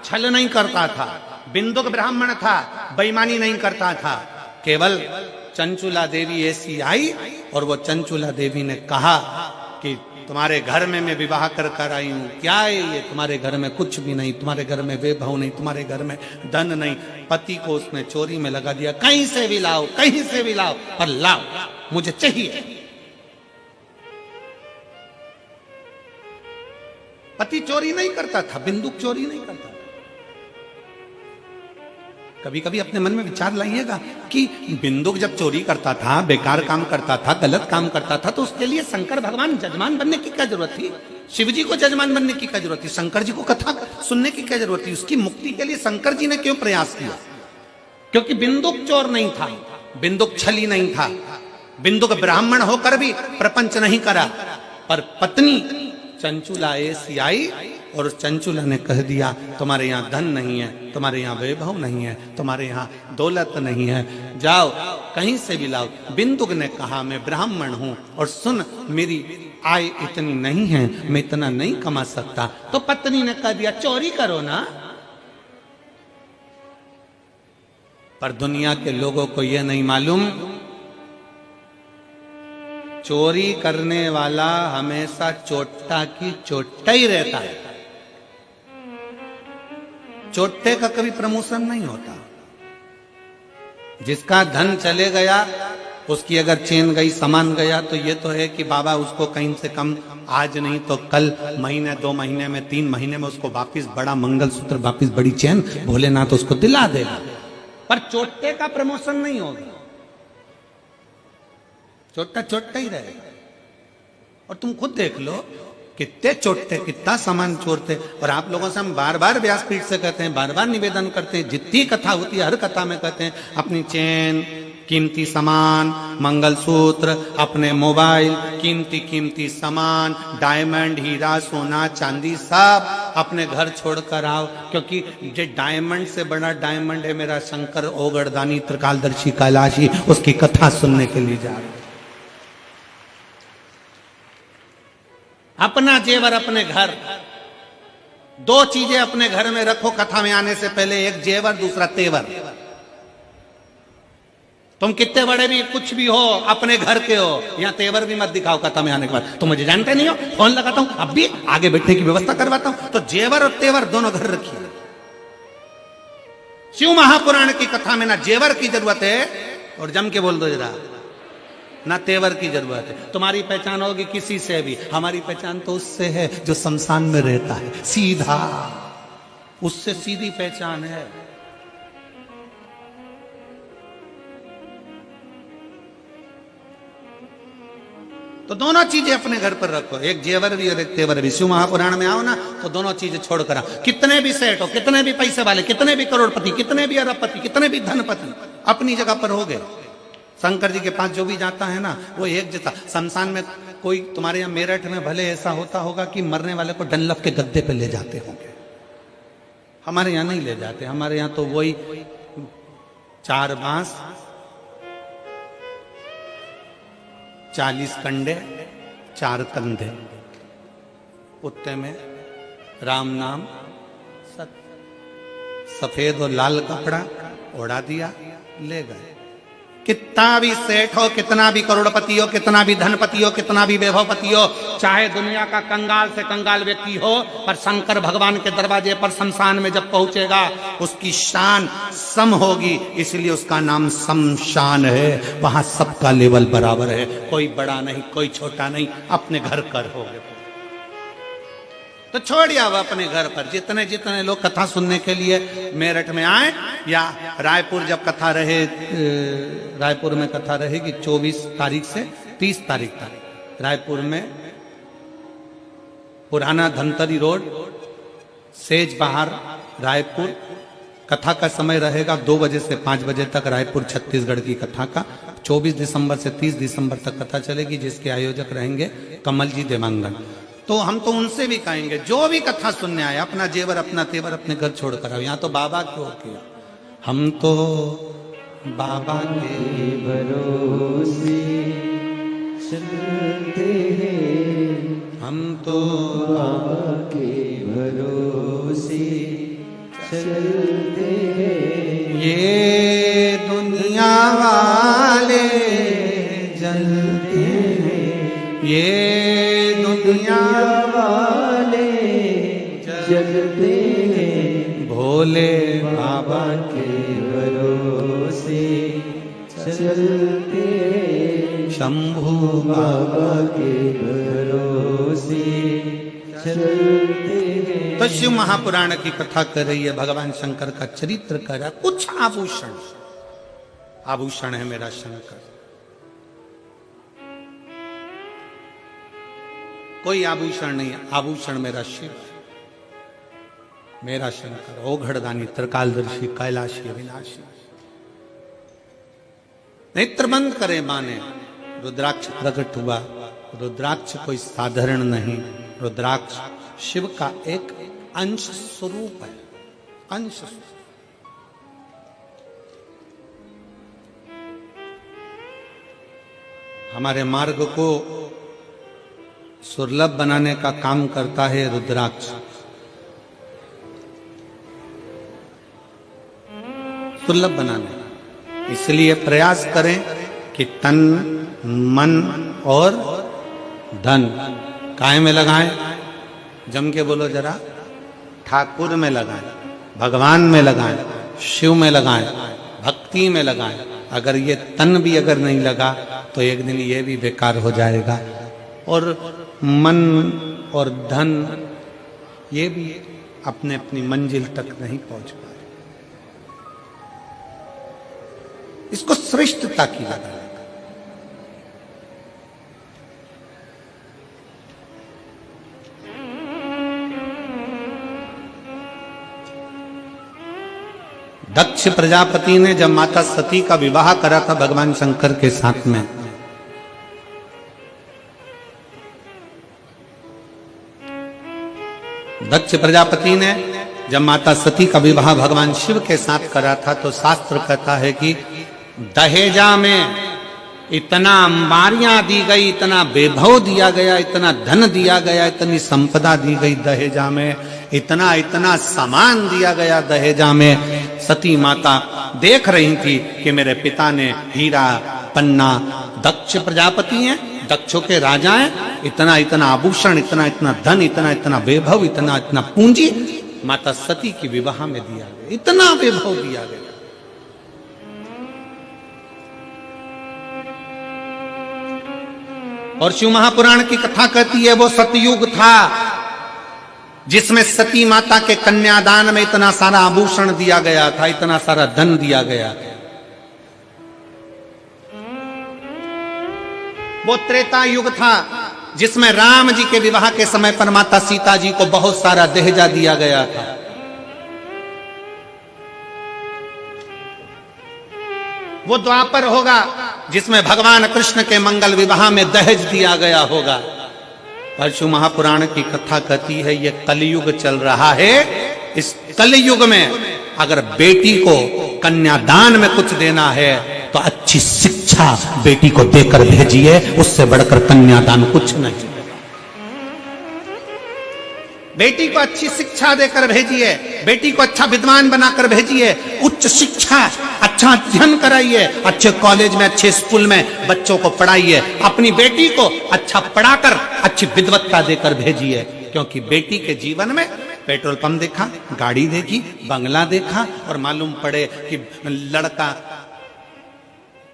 छल नहीं करता था। बिंदु का ब्राह्मण था, बेईमानी नहीं करता था। केवल चंचुला देवी ऐसी आई और वो चंचुला देवी ने कहा कि तुम्हारे घर में मैं विवाह कर आई हूं, क्या है ये? तुम्हारे घर में कुछ भी नहीं, तुम्हारे घर में वैभव नहीं, तुम्हारे घर में धन नहीं। पति को उसने चोरी में लगा दिया, कहीं से भी लाओ, कहीं से भी लाओ, पर लाओ, मुझे चाहिए। पति चोरी नहीं करता था, बिंदु चोरी नहीं करता था। कभी कभी अपने मन में विचार लाइएगा कि बिंदु जब चोरी करता था, बेकार काम करता था, गलत काम करता था, तो उसके लिए शंकर भगवान जजमान बनने की क्या जरूरत थी? शिव जी को जजमान बनने की क्या जरूरत थी? शंकर जी को कथा सुनने की क्या जरूरत थी? उसकी मुक्ति के लिए शंकर जी ने क्यों प्रयास किया? क्योंकि बिंदुक चोर नहीं था, बिंदुक छली नहीं था, बिंदुक ब्राह्मण होकर भी प्रपंच नहीं करा। पर पत्नी चंचुला ऐसी आई और चंचुला ने कह दिया तुम्हारे यहाँ धन नहीं है, तुम्हारे यहाँ वैभव नहीं है, तुम्हारे यहाँ दौलत नहीं है, जाओ कहीं से भी लाओ। बिंदुक ने कहा मैं ब्राह्मण हूं और सुन मेरी आय इतनी नहीं है, मैं इतना नहीं कमा सकता। तो पत्नी ने कह दिया चोरी करो ना। पर दुनिया के लोगों को यह नहीं मालूम, चोरी करने वाला हमेशा चोट्टा की चोट्टा ही रहता है। चोट्टे का कभी प्रमोशन नहीं होता। जिसका धन चले गया, उसकी अगर चेन गई, सामान गया, तो ये तो है कि बाबा उसको कहीं से कम आज नहीं तो कल, महीने 2 महीने में 3 महीने में उसको वापिस बड़ा मंगलसूत्र, वापिस बड़ी चेन भोलेनाथ उसको दिला देगा। पर चोट्टे का प्रमोशन नहीं होगा, चोट्टा चोट्टा ही रहेगा। और तुम खुद देख लो कितने चोट्टे, कितना सामान चोरते। और आप लोगों से हम बार बार व्यासपीठ से कहते हैं, बार बार निवेदन करते हैं, जितनी कथा होती है हर कथा में कहते हैं अपनी चेन, कीमती सामान, मंगलसूत्र, अपने मोबाइल, कीमती कीमती सामान, डायमंड, हीरा, सोना, चांदी, सब अपने घर छोड़कर आओ। क्योंकि जो डायमंड से बड़ा डायमंड है मेरा शंकर ओगड़दानी त्रिकालदर्शी कैलाशी, उसकी कथा सुनने के लिए जा रहे। अपना जेवर अपने घर, 2 चीजें अपने घर में रखो कथा में आने से पहले, एक जेवर, दूसरा तेवर। तुम कितने बड़े भी कुछ भी हो, अपने घर के हो, यहां तेवर भी मत दिखाओ कथा में आने के बाद। तुम मुझे जानते नहीं हो, फोन लगाता हूं, अब भी आगे बैठने की व्यवस्था करवाता हूं, तो जेवर और तेवर दोनों घर रखिए। शिव महापुराण की कथा में ना जेवर की जरूरत है, और जम के बोल दो जरा, ना तेवर की जरूरत है। तुम्हारी पहचान होगी किसी से भी, हमारी पहचान तो उससे है जो शमशान में रहता है, सीधा, उससे सीधी पहचान है। तो दोनों चीजें अपने घर पर रखो, एक जेवर भी और एक तेवर भी। शिव महापुराण में आओ ना तो दोनों चीजें छोड़ कर आओ। कितने भी सेठ हो, कितने भी पैसे वाले, कितने भी करोड़पति, कितने भी अरबपति, कितने भी धनपति, अपनी जगह पर हो गए। शंकर जी के पास जो भी जाता है ना वो एक जैसा। शमशान में कोई तुम्हारे यहाँ मेरठ में भले ऐसा होता होगा कि मरने वाले को डनलप के गद्दे पे ले जाते होंगे, हमारे यहाँ नहीं ले जाते। हमारे यहाँ तो वही 4 बांस 40 कंडे 4 कंधे, कुत्ते में राम नाम सत्य। सफेद और लाल कपड़ा ओढ़ा दिया, ले गए। कितना भी सेठ हो, कितना भी करोड़पति हो, कितना भी धनपति हो, कितना भी वैभवपति हो, चाहे दुनिया का कंगाल से कंगाल व्यक्ति हो, पर शंकर भगवान के दरवाजे पर शमशान में जब पहुंचेगा उसकी शान सम होगी, इसलिए उसका नाम शमशान है। वहां सबका लेवल बराबर है, कोई बड़ा नहीं, कोई छोटा नहीं, अपने घर कर हो गए। तो छोड़िए अब अपने घर पर। जितने जितने लोग कथा सुनने के लिए मेरठ में आए या रायपुर, जब कथा रहे, रायपुर में कथा रहेगी 24 तारीख से 30 तारीख तक रायपुर में, पुराना धमतरी रोड, सेज बहार, रायपुर। कथा का समय रहेगा 2 बजे से 5 बजे तक, रायपुर छत्तीसगढ़ की कथा का। 24 दिसंबर से 30 दिसंबर तक कथा चलेगी, जिसके आयोजक रहेंगे कमल जी देवांगन। तो हम तो उनसे भी कहेंगे, जो भी कथा सुनने आए अपना जेवर अपना तेवर अपने घर छोड़ कर आओ। यहाँ तो बाबा क्यों किया, हम तो बाबा के भरोसे चलते हैं, हम तो बाबा के भरोसे चलते हैं। ये दुनिया वाले जलते हैं, ये दुनिया वाले जलते हैं, भोले बाबा के भरोसे चलते हैं, शंभू बाबा के भरोसे चलते हैं। तो शिव महापुराण की कथा कर रही है, भगवान शंकर का चरित्र कर रहा है। कुछ आभूषण, आभूषण है मेरा शंकर, कोई आभूषण नहीं है, आभूषण मेरा शिव, मेरा शंकर, ओघड़दानी, त्रिकालदर्शी, कैलाशी, अविनाशी। नेत्र बंद करे माने, रुद्राक्ष प्रकट हुआ। रुद्राक्ष कोई साधारण नहीं, रुद्राक्ष शिव का एक अंश स्वरूप है, अंश। हमारे मार्ग को सुलभ बनाने का काम करता है रुद्राक्ष। सुलभ बनाने, इसलिए प्रयास करें कि तन मन और धन काय में लगाएं। जम के बोलो जरा, ठाकुर में लगाएं, भगवान में लगाएं, शिव में लगाएं, भक्ति में लगाएं। अगर ये तन भी अगर नहीं लगा तो एक दिन ये भी बेकार हो जाएगा, और मन और धन ये भी अपने अपनी मंजिल तक नहीं पहुंच पाए। इसको श्रेष्ठता की लगा। दक्ष प्रजापति ने जब माता सती का विवाह करा था भगवान शंकर के साथ में, दक्ष प्रजापति ने जब माता सती का विवाह भगवान शिव के साथ करा था, तो शास्त्र कहता है कि दहेजा में इतना अंबारियां दी गई, इतना वैभव दिया गया, इतना धन दिया गया, इतनी संपदा दी गई दहेजा में, इतना इतना सामान दिया गया दहेजा में। सती माता देख रही थी कि मेरे पिता ने हीरा पन्ना, दक्ष प्रजापति हैं, दक्षों के राजा हैं, इतना इतना आभूषण, इतना इतना धन, इतना इतना वैभव, इतना इतना पूंजी माता सती की विवाह में दिया गया, इतना वैभव दिया गया। और शिव महापुराण की कथा कहती है वो सतयुग था जिसमें सती माता के कन्यादान में इतना सारा आभूषण दिया गया था, इतना सारा धन दिया गया था। वो त्रेता युग था जिसमें राम जी के विवाह के समय पर माता सीता जी को बहुत सारा दहेजा दिया गया था। वो द्वापर होगा जिसमें भगवान कृष्ण के मंगल विवाह में दहेज दिया गया होगा। परशु महापुराण की कथा कहती है ये कलयुग चल रहा है, इस कलयुग में अगर बेटी को कन्यादान में कुछ देना है तो अच्छी शिक्षा बेटी को देकर भेजिए, उससे बढ़कर कन्यादान कुछ नहीं। बेटी को अच्छी शिक्षा देकर भेजिए, बेटी को अच्छा विद्वान बनाकर भेजिए, उच्च शिक्षा, अच्छा अध्ययन कराइए, अच्छे कॉलेज में, अच्छे स्कूल में बच्चों को पढ़ाइए। अपनी बेटी को अच्छा पढ़ाकर अच्छी विद्वत्ता देकर भेजिए, क्योंकि बेटी के जीवन में पेट्रोल पंप देखा, गाड़ी देखी, बंगला देखा और मालूम पड़े कि लड़का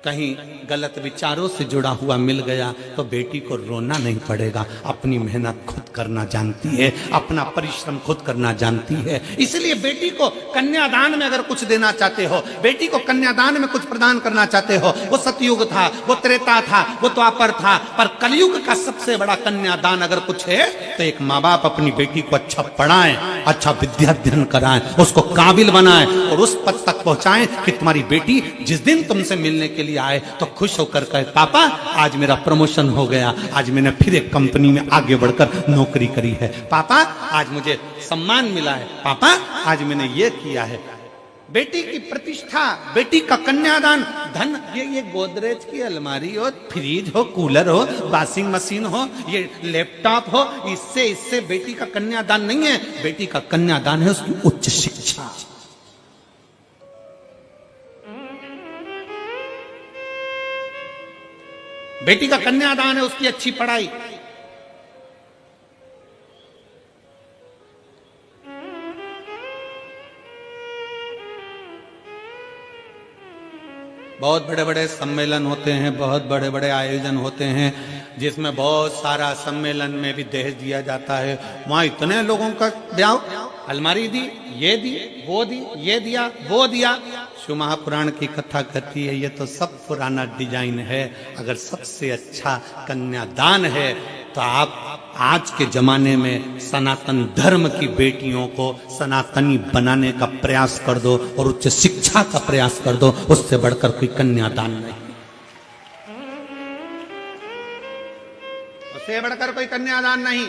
कहीं गलत विचारों से जुड़ा हुआ मिल गया तो बेटी को रोना नहीं पड़ेगा। अपनी मेहनत खुद करना जानती है, अपना परिश्रम खुद करना जानती है। इसलिए बेटी को कन्यादान में अगर कुछ देना चाहते हो, बेटी को कन्यादान में कुछ प्रदान करना चाहते हो, वो सतयुग था, वो त्रेता था, वो द्वापर था, पर कलयुग का सबसे बड़ा कन्यादान अगर कुछ है तो एक माँ बाप अपनी बेटी को अच्छा पढ़ाएं, अच्छा विद्याध्ययन कराएं, उसको काबिल बनाएं और उस पद तक पहुंचाएं कि तुम्हारी बेटी जिस दिन तुमसे मिलने के लिए आए तो खुश होकर कहे, पापा आज मेरा प्रमोशन हो गया, आज मैंने फिर एक कंपनी में आगे बढ़कर नौकरी करी है, पापा आज मुझे सम्मान मिला है, पापा आज मैंने ये किया है। बेटी की प्रतिष्ठा, बेटी का कन्यादान, धन, ये गोदरेज की अलमारी हो, फ्रिज हो, कूलर हो, वॉशिंग मशीन हो, ये लैपटॉप हो, इससे बेटी का कन्यादान नहीं है। बेटी का कन्यादान है उसकी उच्च शिक्षा। बेटी का कन्यादान है उसकी अच्छी पढ़ाई। बहुत बड़े बड़े सम्मेलन होते हैं, बहुत बड़े बड़े आयोजन होते हैं, जिसमें बहुत सारा सम्मेलन में भी दहेज दिया जाता है। वहां इतने लोगों का ब्याह, अलमारी दी, ये दी, वो दी, ये दिया, वो दिया। शिव महापुराण की कथा कहती है ये तो सब पुराना डिजाइन है। अगर सबसे अच्छा कन्यादान है तो आप आज के जमाने में सनातन धर्म की बेटियों को सनातनी बनाने का प्रयास कर दो और उच्च शिक्षा का प्रयास कर दो, उससे बढ़कर कोई कन्यादान नहीं, उससे बढ़कर कोई कन्यादान नहीं।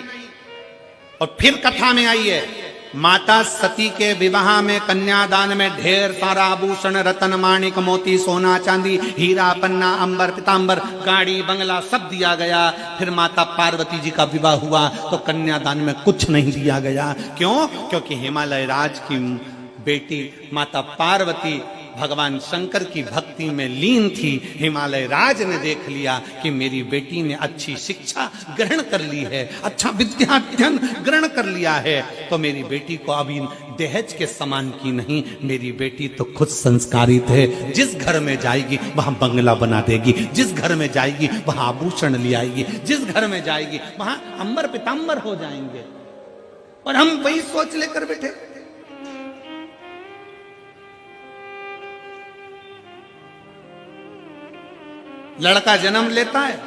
और फिर कथा में आइए, माता सती के विवाह में कन्यादान में ढेर सारा आभूषण, रतन, माणिक, मोती, सोना, चांदी, हीरा, पन्ना, अंबर, पीतांबर, गाड़ी, बंगला सब दिया गया। फिर माता पार्वती जी का विवाह हुआ तो कन्यादान में कुछ नहीं दिया गया। क्यों? क्योंकि हिमालय राज की बेटी माता पार्वती भगवान शंकर की भक्ति में लीन थी। हिमालय राज ने देख लिया कि मेरी बेटी ने अच्छी शिक्षा ग्रहण कर ली है, अच्छा विद्याध्ययन ग्रहण कर लिया है, तो मेरी बेटी को अभी दहेज के समान की नहीं, मेरी बेटी तो खुद संस्कारित है। जिस घर में जाएगी वहां बंगला बना देगी, जिस घर में जाएगी वहां आभूषण ले आएगी, जिस घर में जाएगी वहां अंबर पीतांबर हो जाएंगे। और हम वही सोच लेकर बैठे। लड़का जन्म लेता है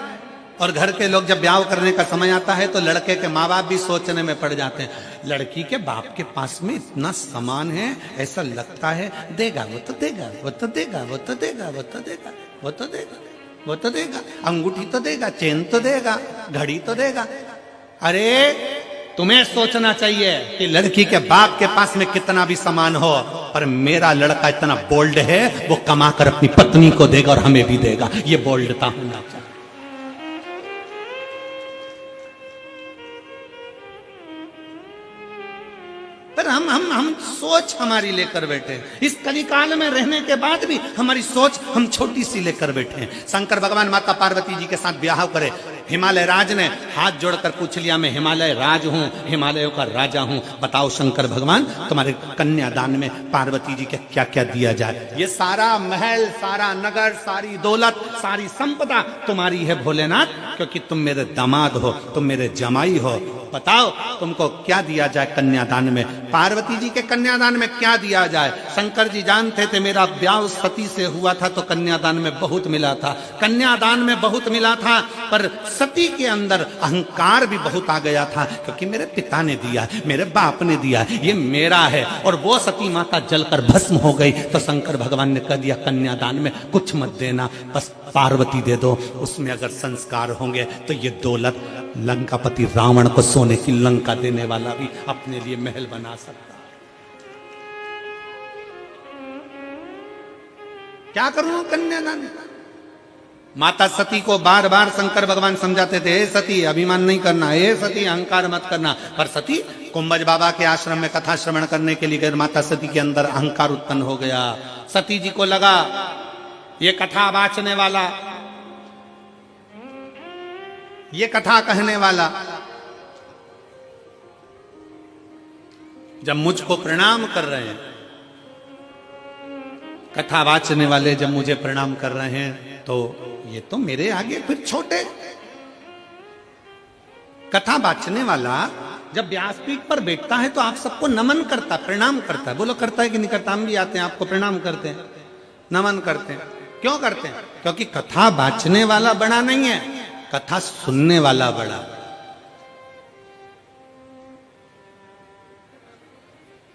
और घर के लोग जब ब्याह करने का समय आता है तो लड़के के माँ बाप भी सोचने में पड़ जाते हैं, लड़की के बाप के पास में इतना सामान है, ऐसा लगता है देगा, वो तो देगा, वो तो देगा, वो तो देगा, वो तो देगा, वो तो देगा, वो तो देगा, अंगूठी तो देगा, चेन तो देगा, घड़ी तो देगा। अरे तुम्हें सोचना चाहिए कि लड़की के बाप के पास में कितना भी सामान हो, पर मेरा लड़का इतना बोल्ड है, वो कमाकर अपनी पत्नी को देगा और हमें भी देगा। ये बोल्डता होना चाहिए। पर हम सोच हमारी लेकर बैठे, इस कलिकाल में रहने के बाद भी हमारी सोच हम छोटी सी लेकर बैठे हैं। शंकर भगवान माता पार्वती जी के साथ ब्याह करे, हिमालय राज ने हाथ जोड़कर पूछ लिया, मैं हिमालय राज हूं, हिमालयों का राजा हूं, बताओ शंकर भगवान तुम्हारे कन्यादान में पार्वती जी के क्या क्या दिया जाए। ये सारा महल, सारा नगर, सारी दौलत, सारी संपदा तुम्हारी है भोलेनाथ, क्योंकि तुम मेरे दामाद हो, तुम मेरे जमाई हो, बताओ तुमको क्या दिया जाए कन्यादान में। पार्वती जी के कन्यादान में क्या दिया जाए। शंकर जी जानते थे मेरा ब्याह सती से हुआ था तो कन्यादान में बहुत मिला था, कन्यादान में बहुत मिला था, पर सती के अंदर अहंकार भी बहुत आ गया था, क्योंकि मेरे पिता ने दिया, मेरे बाप ने दिया, ये मेरा है। और वो सती माता जलकर भस्म हो गई तो शंकर भगवान ने कह दिया कन्यादान में कुछ मत देना, बस पार्वती दे दो, उसमें अगर संस्कार होंगे तो ये दौलत लंकापति रावण को सोने की लंका देने वाला भी अपने लिए महल बना सकता। क्या करूं कन्यादान? माता सती को बार बार शंकर भगवान समझाते थे, हे सती अभिमान नहीं करना, हे सती अहंकार मत करना। पर सती कुंभज बाबा के आश्रम में कथा श्रवण करने के लिए गए, माता सती के अंदर अहंकार उत्पन्न हो गया। सती जी को लगा ये कथा वाचने वाला, ये कथा कहने वाला जब मुझको प्रणाम कर रहे हैं, कथा वाचने वाले जब मुझे प्रणाम कर रहे हैं, तो ये तो मेरे आगे फिर छोटे। कथा वाचने वाला जब व्यासपीठ पर बैठता है तो आप सबको नमन करता, प्रणाम करता है। बोलो करता है कि नहीं करता? हम भी आते हैं, आपको प्रणाम करते हैं, नमन करते हैं। क्यों करते हैं? क्योंकि कथा वाचने वाला बड़ा नहीं है, कथा सुनने वाला बड़ा।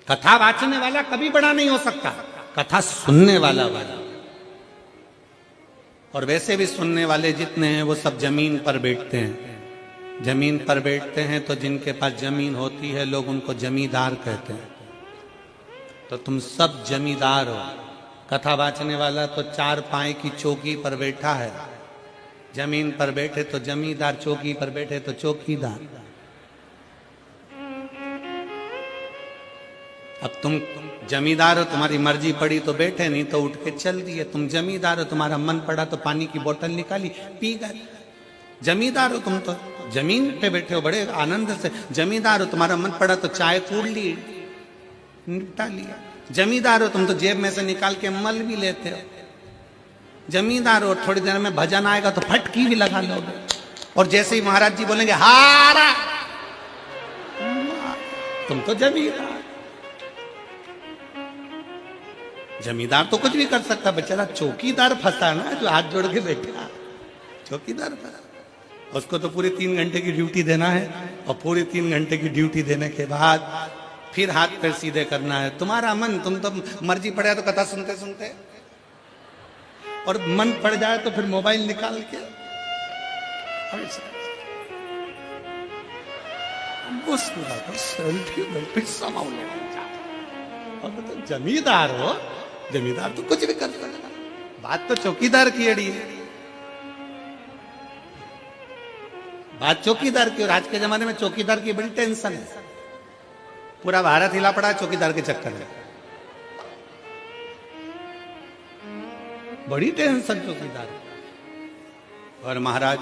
कथा वाचने वाला कभी बड़ा नहीं हो सकता, कथा सुनने वाला बड़ा। और वैसे भी सुनने वाले जितने हैं वो सब जमीन पर बैठते हैं। जमीन पर बैठते हैं तो जिनके पास जमीन होती है लोग उनको जमींदार कहते हैं। तो तुम सब जमींदार हो। कथा वाचने वाला तो चार पाए की चौकी पर बैठा है, जमीन पर बैठे तो जमींदार, चौकी पर बैठे तो चौकीदार। अब तुम जमींदार हो, तुम्हारी मर्जी पड़ी तो बैठे, नहीं तो उठ के चल दिए। तुम जमींदार हो, तुम्हारा मन पड़ा तो पानी की बोतल निकाली, पी गए। जमींदार हो तुम, तो जमीन पे बैठे हो बड़े आनंद से। जमींदार हो, तुम्हारा मन पड़ा तो चाय कूड़ ली, निपटा लिया। जमींदार हो तुम, तो जेब में से निकाल के मल भी लेते हो। जमींदार हो, थोड़ी देर में भजन आएगा तो फटकी भी लगा लोगे। और जैसे ही महाराज जी बोलेंगे हारा, तुम तो जमींदार। जमींदार तो कुछ भी कर सकता, बेचारा चौकीदार फंसा ना, जो हाथ जोड़ के बैठा, चौकीदार फंसा। उसको तो पूरी 3 घंटे की ड्यूटी देना है, और पूरी 3 घंटे की ड्यूटी देने के बाद फिर हाथ पैर सीधे करना है। तुम्हारा मन, तुम तो मर्जी पड़े तो कथा सुनते सुनते, और मन पड़ जाए तो फिर मोबाइल निकाल के तो जमींदार हो, जमींदार तो कुछ भी कर सकता। बात तो चौकीदार की अड़ी है, बात चौकीदार की। और आज के जमाने में चौकीदार की बड़ी टेंशन है। पूरा भारत हिला पड़ा है चौकीदार के चक्कर में, बड़ी टेंशन चौकीदार। और महाराज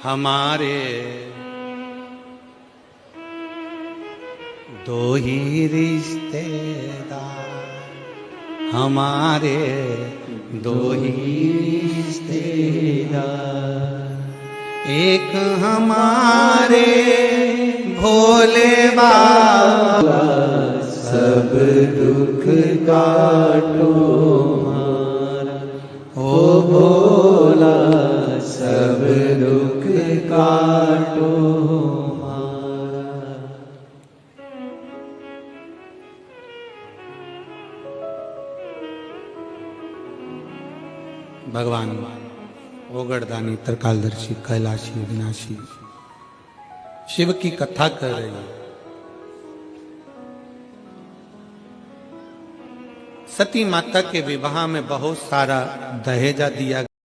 हमारे दो ही रिश्तेदार, हमारे दो ही रिश्तेदार, एक हमारे भोले बाबा, सब दुख काटो हमारा, ओ भोला सब दुख काटो हमारा। भगवान ओगड़दानी, त्रिकालदर्शी, कैलाशी, विनाशी शिव की कथा कर रही है। सती माता के विवाह में बहुत सारा दहेजा दिया।